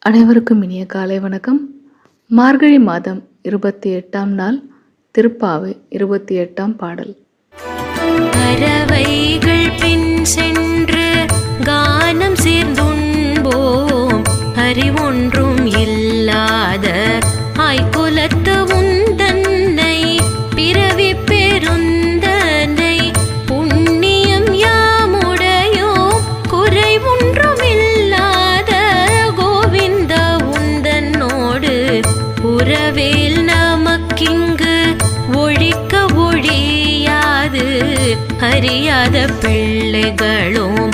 அனைவருக்கும் இனிய காலை வணக்கம். மார்கழி மாதம் 28ஆம் நாள், திருப்பாவை 28ஆம் பாடல். பறவைகள் பின் சென்று கானம் சேர்ந்துண்போம், அறிவொன்றும் இல்லாத ஆய்குலத்து உந்தன்னை பிறவி பெருந்தனை புண்ணியம் யாமுடையோம், குறைவொன்றும் இல்லாத கோவிந்த உந்தன்னோடு உறவேல் நமக்கிங்கு ஒழிக்க ஒழியாது. அறியாத பிள்ளைகளும்